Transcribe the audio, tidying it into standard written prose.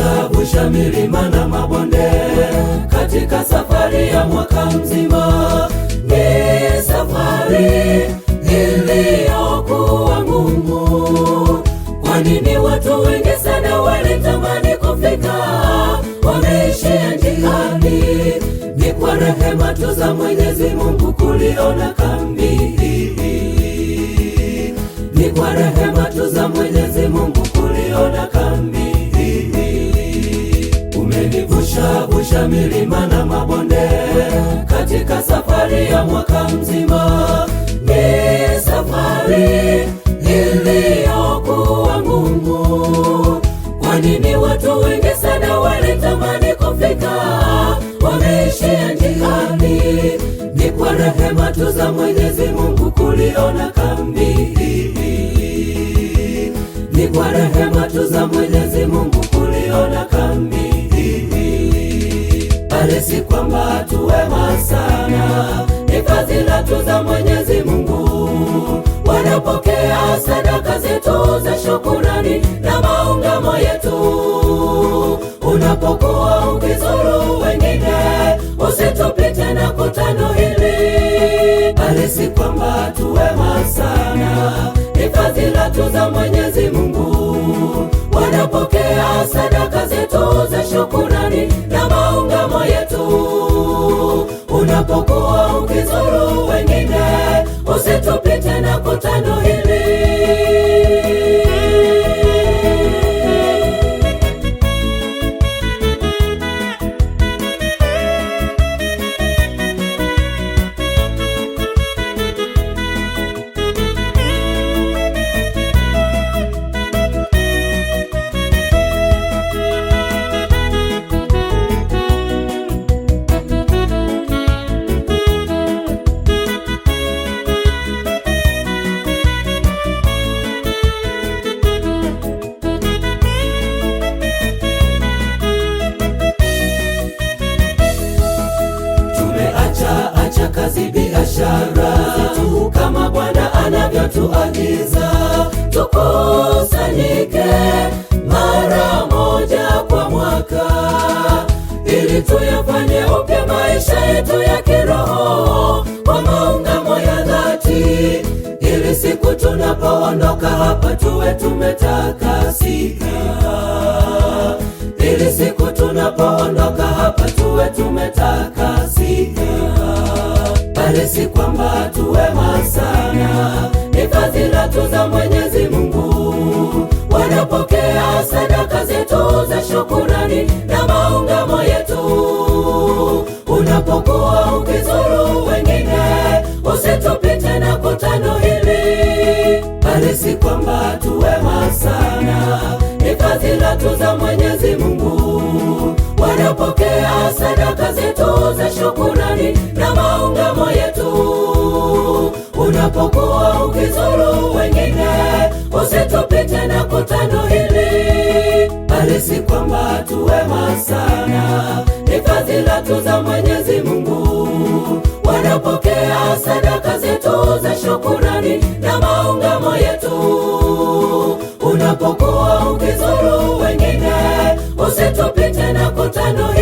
Umenivusha milima na mabonde katika safari ya mwaka mzima. Ni safari iliyokuwa ngumu. Kwa nini watu wengi sana walitamani kufika wameishia njiani? Ni kwa rehema tu za Mwenyezi Mungu kuliona kambi. Ni kwa rehema tu za Mwenyezi Mungu kuliona kambi. Umenivusha milima na mabonde katika safari ya mwaka mzima. Ni safari iliyokuwa ngumu. Kwa nini watu wengi sana walitamani kufika wameishia njiani? Ni kwa rehema tu za Mwenyezi Mungu kuliona kambi. Ni kwa rehema tu za Mwenyezi Mungu kuliona kambi. Bali si kwamba tu wema sana, ni fadhila tu za Mwenyezi Mungu. Wanapokea sadaka zetu za shukrani na maungamo yetu. Unapokuwa ukizuru wengine, usitupite na kutano hili. Bali si kwamba tu wema sana, ni fadhila tu za Mwenyezi Mungu. Wanapokea sadaka zetu za shukrani na maungamo yetu. Unapokuwa ukizuru wengine, usitupite na kutano hili. Kazi biashara zetu kama Bwana anavyotuagiza, tukusanyike mara moja kwa mwaka, ili tuyafanye upya maisha yetu ya kiroho kwa maungamo ya dhati, ili siku tunapoondoka hapa tuwe tumetakasika, ili siku tunapoondoka hapa tuwe tumetakasika. Bali si kwamba tu wema sana, ni fadhila tu za Mwenyezi Mungu. Wanapokea sadaka zetu za shukrani na maungamo yetu. Unapokuwa ukizuru wengine, usitupite na kutano hili. Bali si kwamba tu wema sana, ni fadhila tu za Mwenyezi Mungu. Wanapokea sadaka zetu za shukrani na maungamo yetu. Unapokuwa ukizuru wengine, usitupite na kutano hili. Bali si kwamba tu wema sana, ni fadhila tu za Mwenyezi Mungu. Wanapokea sadaka zetu za shukrani na maungamo yetu. Unapokuwa ukizuru wengine, usitupite na kutano hili.